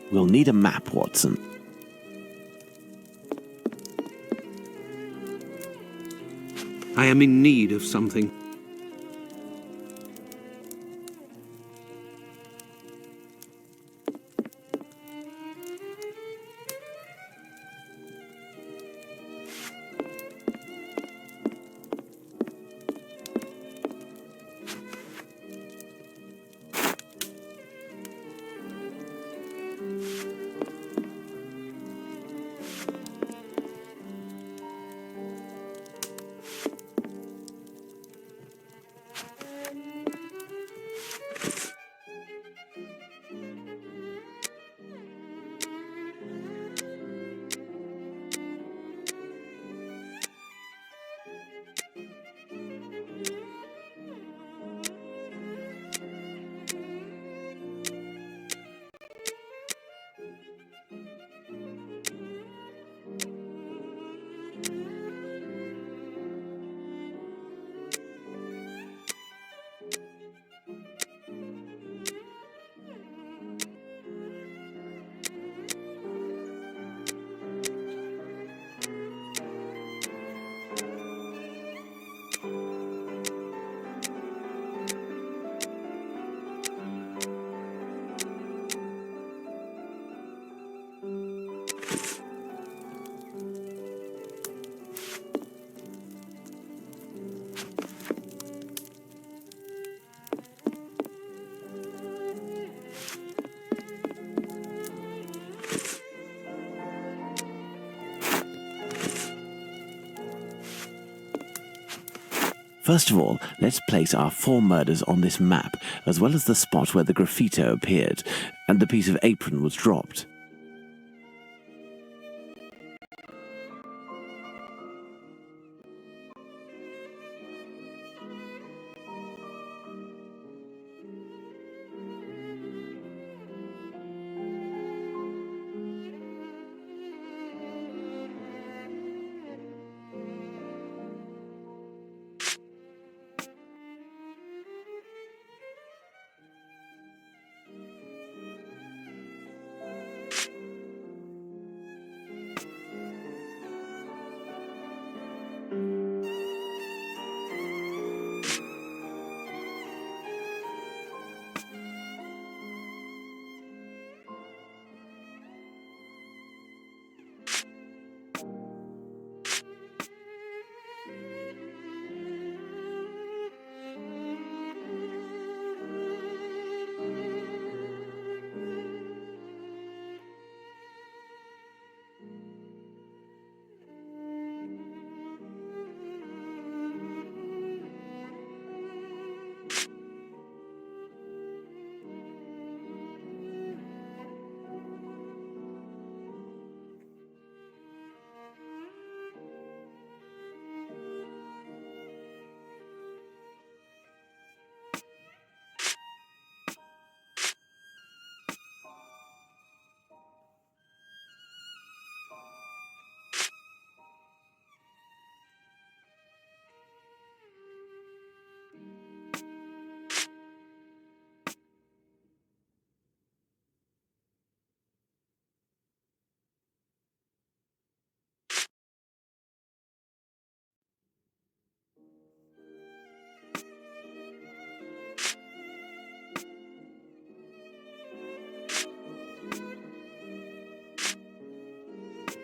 We'll need a map, Watson. I am in need of something. First of all, let's place our 4 murders on this map, as well as the spot where the graffito appeared, and the piece of apron was dropped.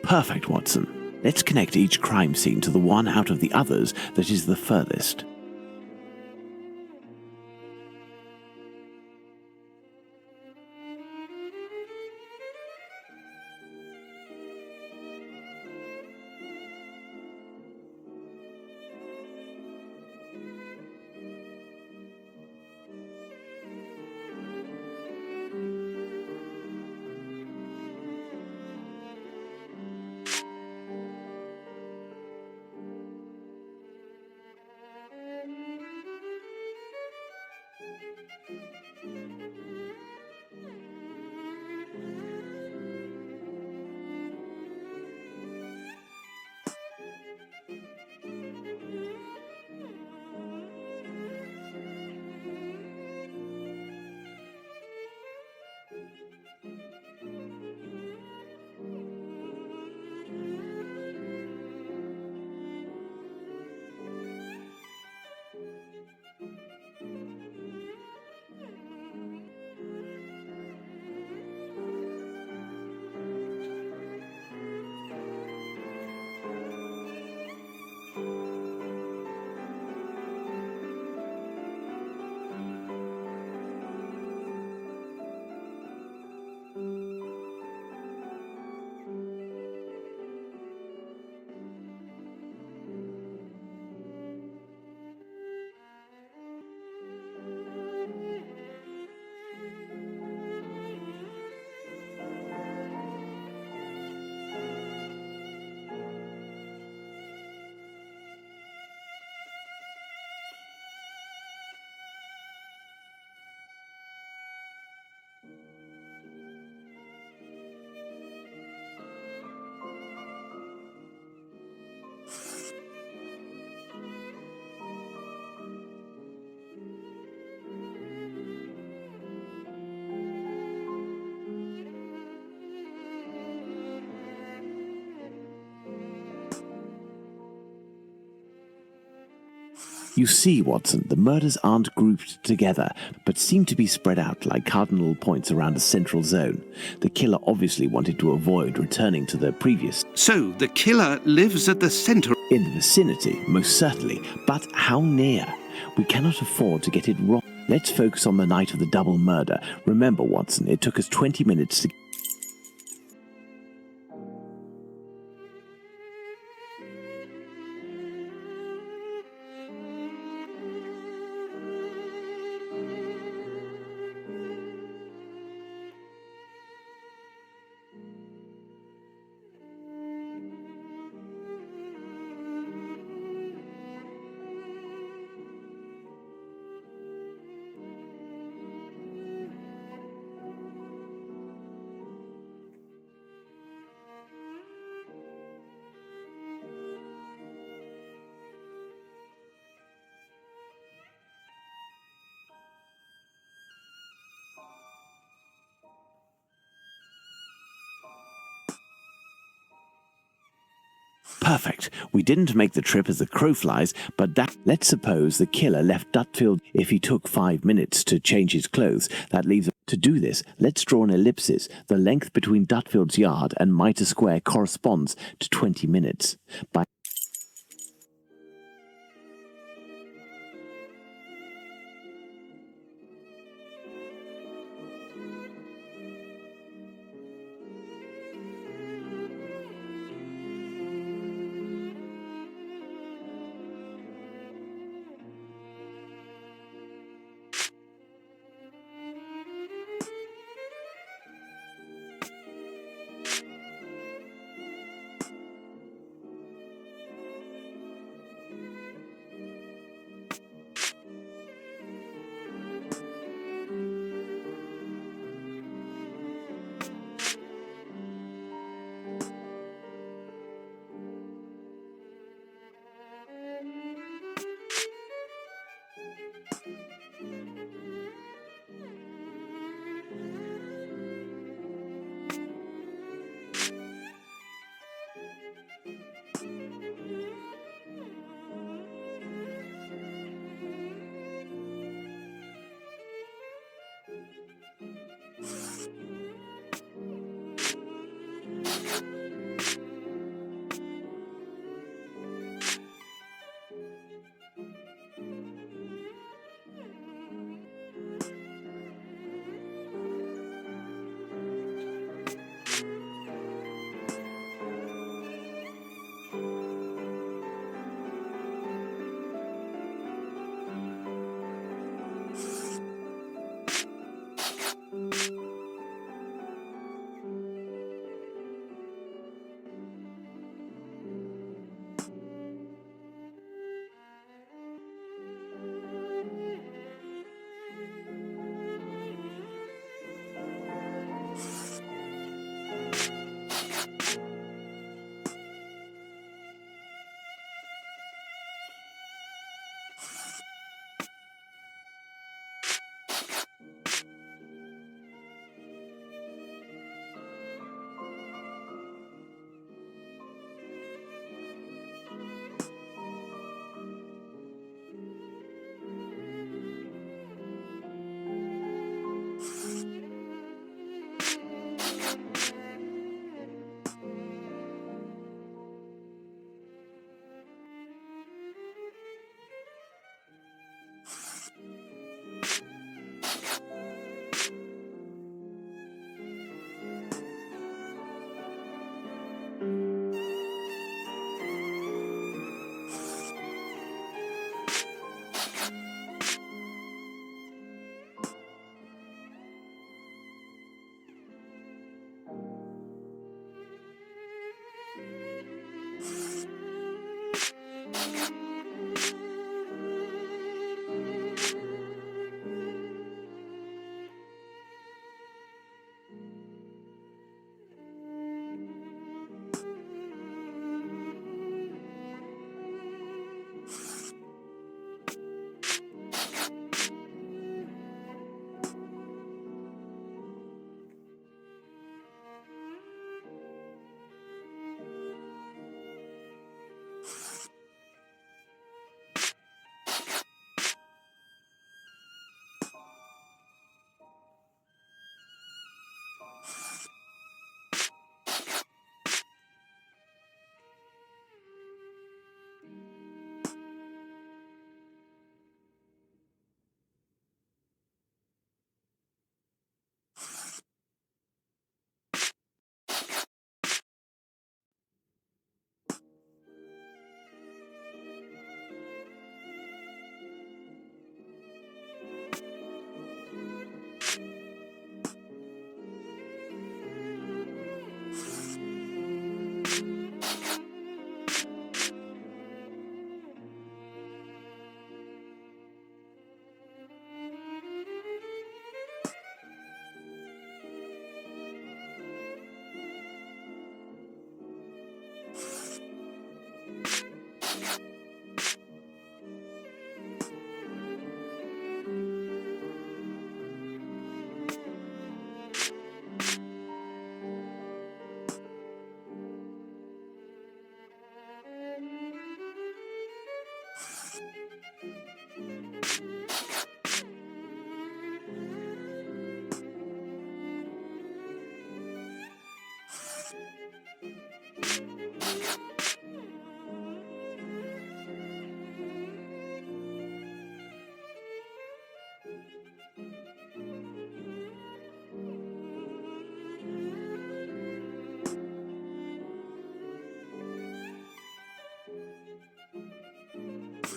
Perfect, Watson. Let's connect each crime scene to the one out of the others that is the furthest. You see, Watson, the murders aren't grouped together, but seem to be spread out like cardinal points around a central zone. The killer obviously wanted to avoid returning to the previous. So, the killer lives at the centre. In the vicinity, most certainly, but how near? We cannot afford to get it wrong. Let's focus on the night of the double murder. Remember, Watson, it took us 20 minutes to... Perfect. We didn't make the trip as the crow flies, but that... Let's suppose the killer left Dutfield. If he took 5 minutes to change his clothes, that leaves... To do this, let's draw an ellipsis. The length between Dutfield's yard and Mitre Square corresponds to 20 minutes. By...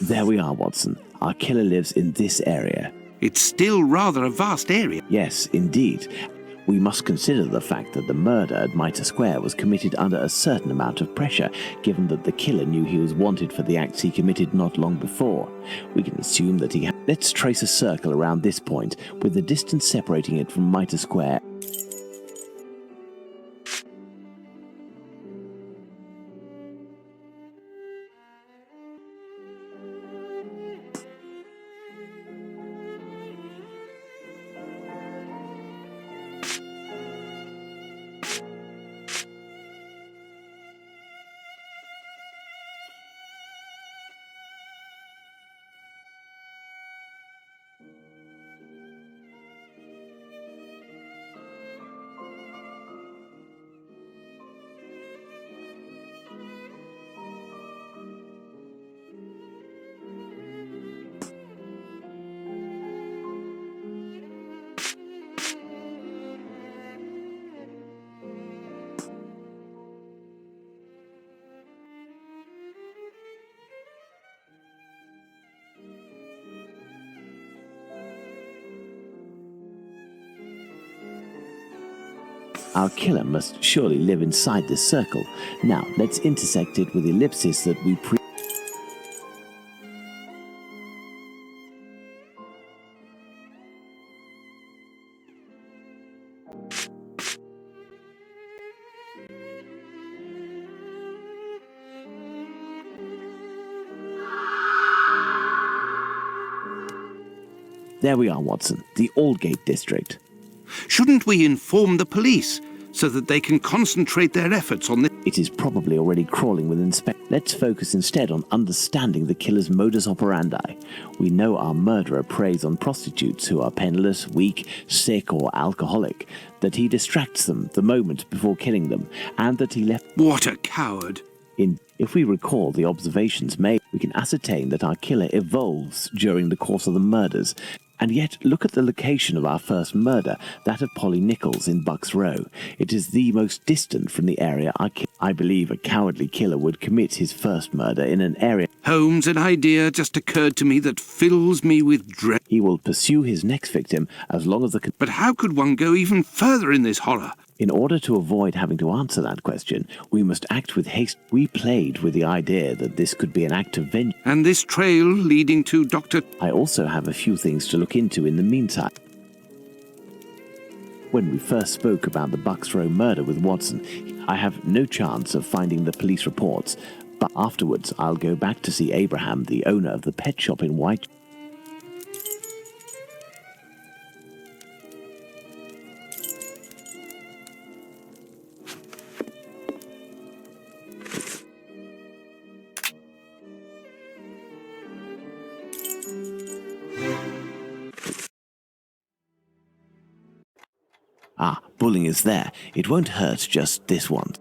There we are, Watson. Our killer lives in this area. It's still rather a vast area. Yes, indeed. We must consider the fact that the murder at Mitre Square was committed under a certain amount of pressure, given that the killer knew he was wanted for the acts he committed not long before. We can assume that he... Let's trace a circle around this point, with the distance separating it from Mitre Square. Our killer must surely live inside this circle. Now, let's intersect it with the ellipsis that we There we are, Watson, the Aldgate district. Shouldn't we inform the police so that they can concentrate their efforts on this? It is probably already crawling with inspectors. Let's focus instead on understanding the killer's modus operandi. We know our murderer preys on prostitutes who are penniless, weak, sick, or alcoholic, that he distracts them the moment before killing them, and that he left... What a coward! If we recall the observations made, we can ascertain that our killer evolves during the course of the murders. And yet, look at the location of our first murder, that of Polly Nichols in Bucks Row. It is the most distant from the area I believe a cowardly killer would commit his first murder in an area. Holmes, an idea just occurred to me that fills me with dread. He will pursue his next victim as long as the... But how could one go even further in this horror? In order to avoid having to answer that question, we must act with haste. We played with the idea that this could be an act of vengeance. And this trail leading to Dr. I also have a few things to look into in the meantime. When we first spoke about the Bucks Row murder with Watson, I have no chance of finding the police reports, but afterwards I'll go back to see Abraham, the owner of the pet shop in White. Ah, Bulling is there. It won't hurt just this once.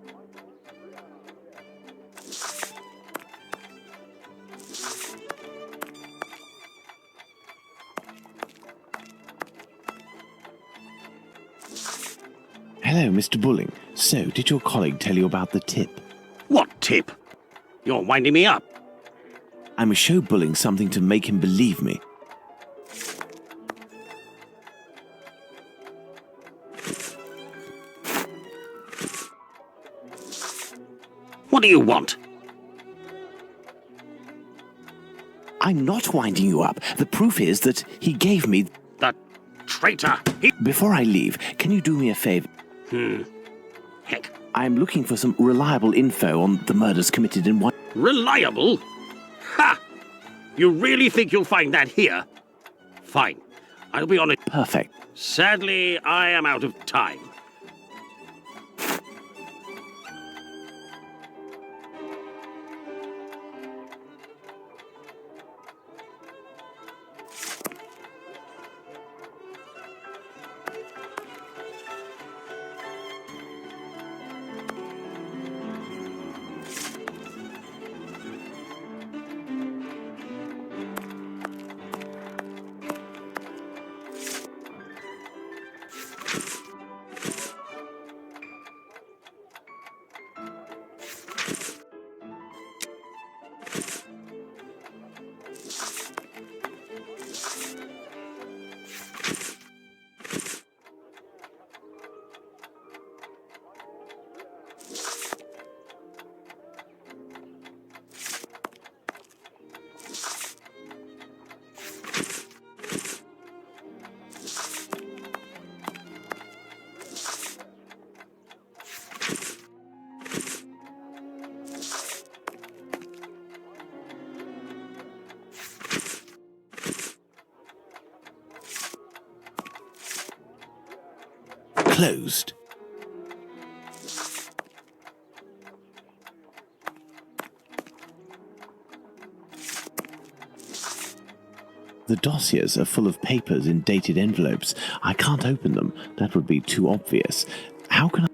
Hello, Mr. Bulling. So, did your colleague tell you about the tip? What tip? You're winding me up. I must show Bulling something to make him believe me. What do you want? I'm not winding you up. The proof is that he gave me... The traitor! Before I leave, can you do me a favor? Heck. I'm looking for some reliable info on the murders committed in White... Reliable? Ha! You really think you'll find that here? Fine. I'll be on it. Perfect. Sadly, I am out of time. Closed. The dossiers are full of papers in dated envelopes. I can't open them. That would be too obvious. How can I...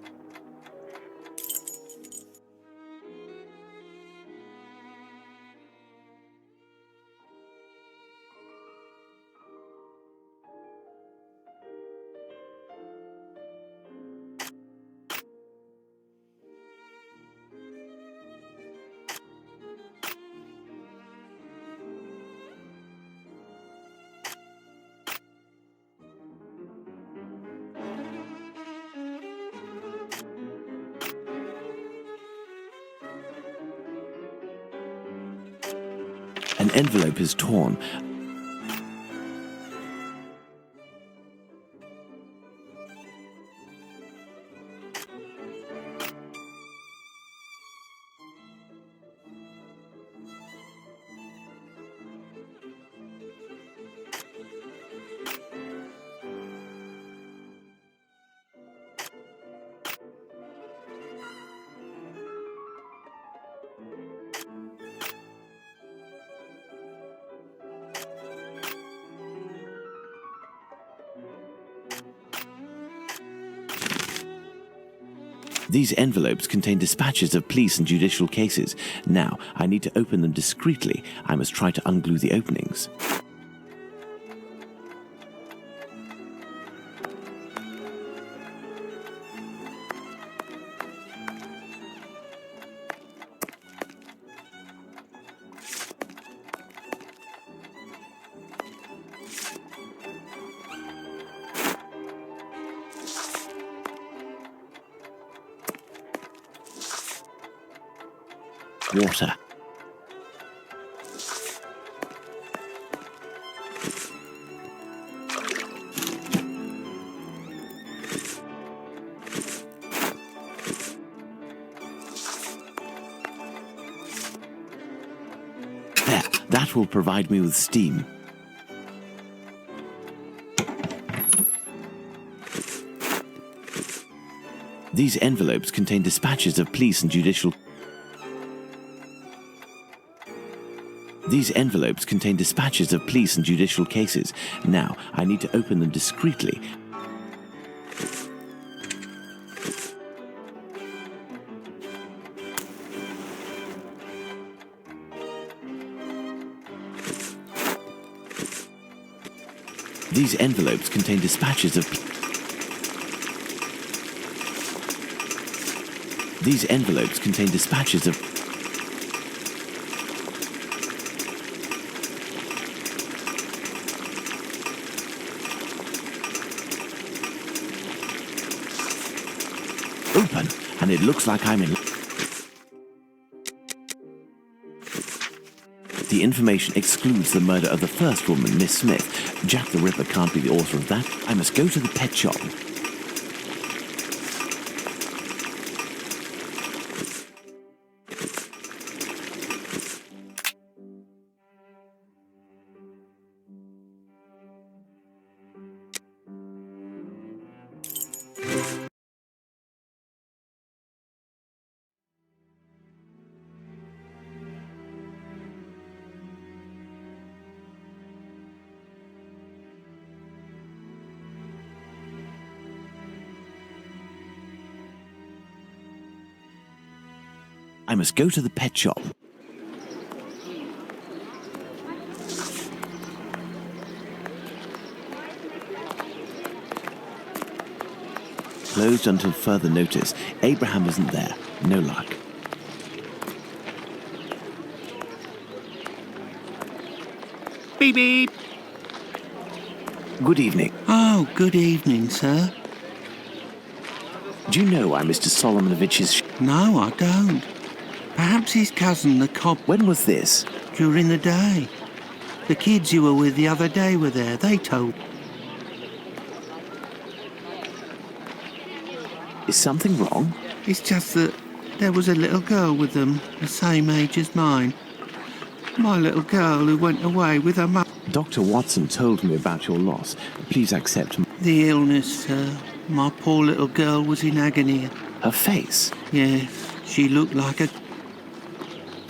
An envelope is torn. These envelopes contain dispatches of police and judicial cases. Now, I need to open them discreetly. I must try to unglue the openings. Water. There, that will provide me with steam. These envelopes contain dispatches of police and judicial... These envelopes contain dispatches of police and judicial cases. Now, I need to open them discreetly. These envelopes contain dispatches of... These envelopes contain dispatches of... Open, and it looks like I'm in... The information excludes the murder of the first woman, Miss Smith. Jack the Ripper can't be the author of that. I must go to the pet shop. I must go to the pet shop. Closed until further notice. Abraham isn't there. No luck. Beep beep. Good evening. Oh, good evening, sir. Do you know why Mr. Solomonovich's... No, I don't. Perhaps his cousin, the cop, When was this? during the day. The kids you were with the other day were there. They told. Is something wrong? It's just that there was a little girl with them, the same age as mine. My little girl who went away with her mum. Dr. Watson told me about your loss. Please accept The illness, sir. My poor little girl was in agony. her face. Yes, she looked like a...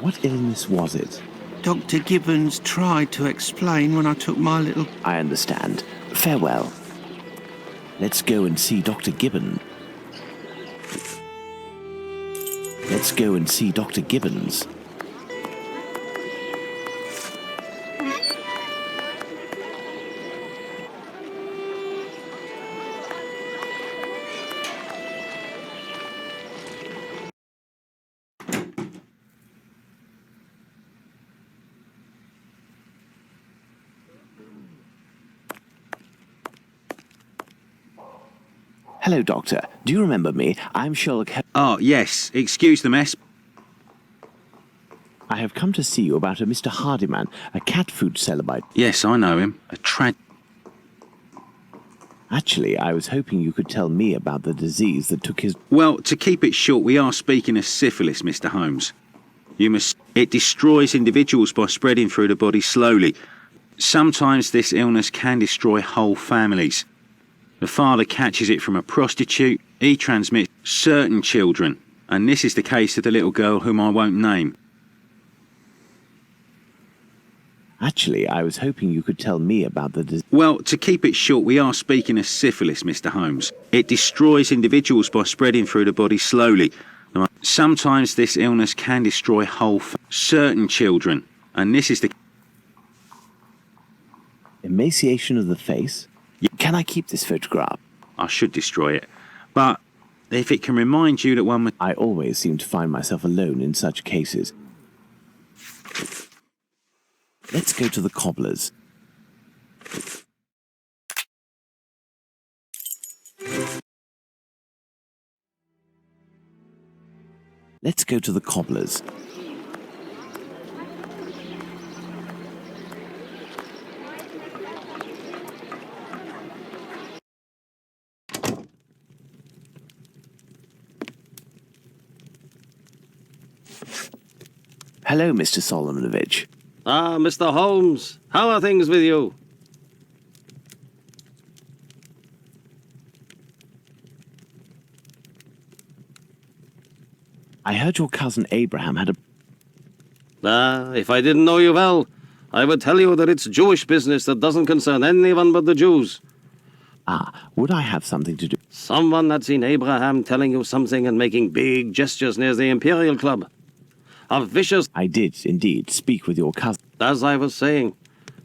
What illness was it? Dr. Gibbons tried to explain when I took my little... I understand. Farewell. Let's go and see Dr. Gibbon. Let's go and see Dr. Gibbons. Hello, Doctor. Do you remember me? I'm Sherlock Holmes. Oh, yes. Excuse the mess. I have come to see you about a Mr. Hardyman, a cat food seller by... Yes, I know him. Actually, I was hoping you could tell me about the disease that took his... Well, to keep it short, we are speaking of syphilis, Mr. Holmes. It destroys individuals by spreading through the body slowly. Sometimes this illness can destroy whole families. The father catches it from a prostitute. He transmits certain children. And this is the case of the little girl whom I won't name. Actually, I was hoping you could tell me about the disease... Well, to keep it short, we are speaking of syphilis, Mr. Holmes. It destroys individuals by spreading through the body slowly. Sometimes this illness can destroy certain children. And this is the... Emaciation of the face? Can I keep this photograph? I should destroy it. But if it can remind you that one... I always seem to find myself alone in such cases. Let's go to the cobbler's. Let's go to the cobbler's. Hello, Mr. Solomonovich. Ah, Mr. Holmes, how are things with you? I heard your cousin Abraham had a... Ah, if I didn't know you well, I would tell you that it's Jewish business that doesn't concern anyone but the Jews. Would I have something to do? Someone had seen Abraham telling you something and making big gestures near the Imperial Club. A vicious... I did, indeed, speak with your cousin. As I was saying,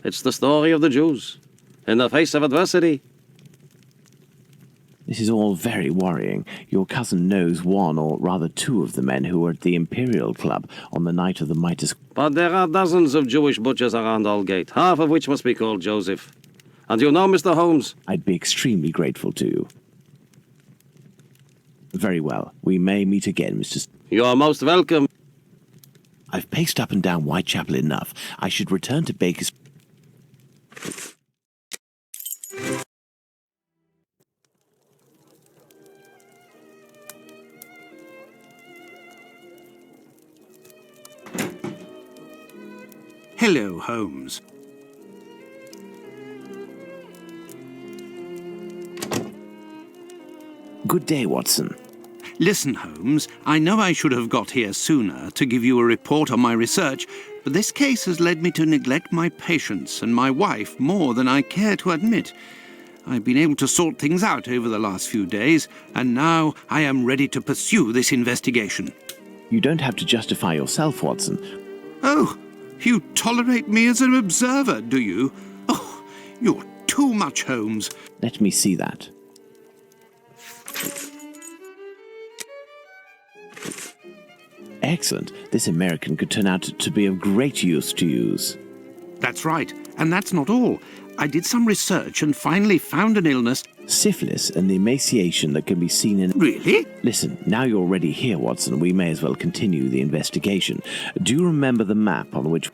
it's the story of the Jews. In the face of adversity. This is all very worrying. Your cousin knows one, or rather two, of the men who were at the Imperial Club on the night of the Midas... But there are dozens of Jewish butchers around Aldgate, half of which must be called Joseph. And you know, Mr. Holmes... I'd be extremely grateful to you. Very well. We may meet again, Mr. You are most welcome. I've paced up and down Whitechapel enough. I should return to Baker's... Hello, Holmes. Good day, Watson. Listen, Holmes, I know I should have got here sooner to give you a report on my research, but this case has led me to neglect my patients and my wife more than I care to admit. I've been able to sort things out over the last few days, and now I am ready to pursue this investigation. You don't have to justify yourself, Watson. Oh, you tolerate me as an observer, do you? Oh, you're too much, Holmes. Let me see that. Excellent. This American could turn out to be of great use to use. That's right, and that's not all. I did some research and finally found an illness. Syphilis and the emaciation that can be seen in... Really? Listen, now you're already here, Watson, we may as well continue the investigation. Do you remember the map on which...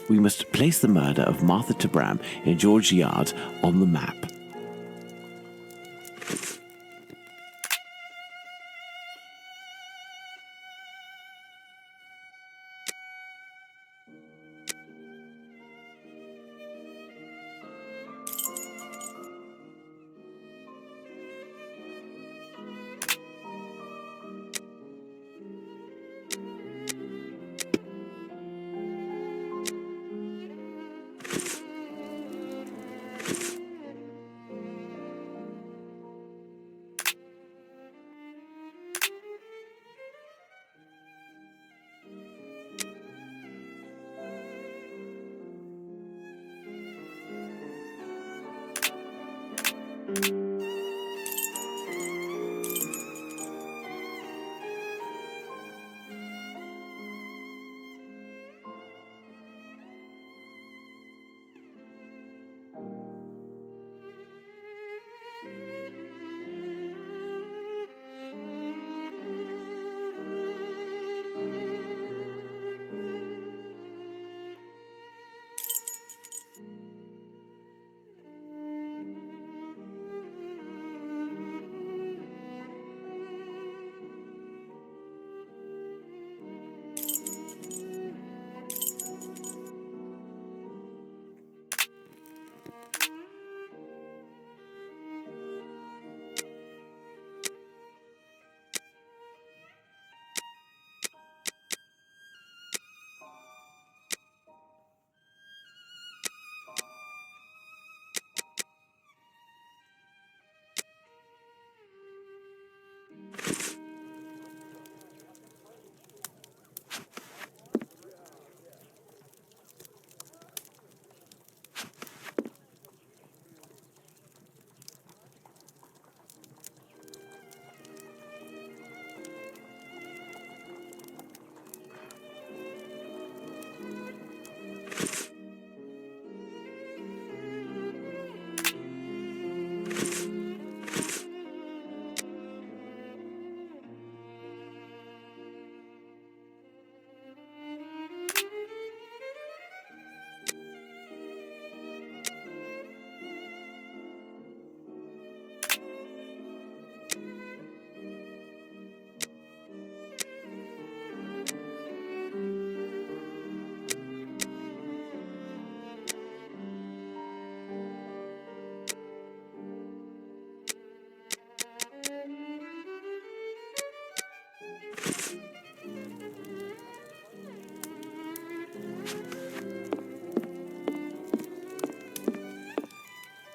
We must place the murder of Martha Tabram in George Yard on the map.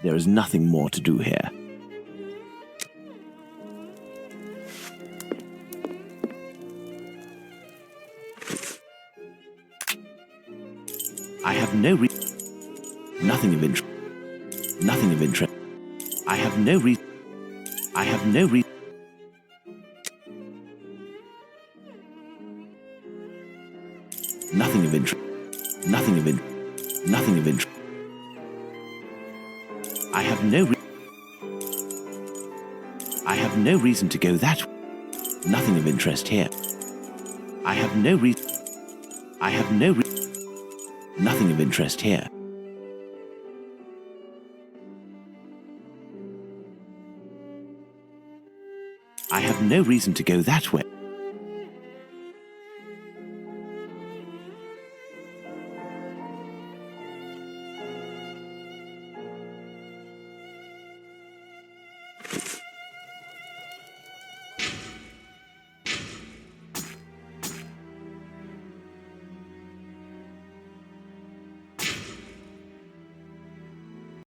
There is nothing more to do here. I have no nothing of interest. Nothing of interest. I have no reason. I have no reason. Nothing of interest. Nothing of interest. Nothing of interest. I have no reason to go that way. Nothing of interest here. I have no reason. I have no nothing of interest here. I have no reason to go that way.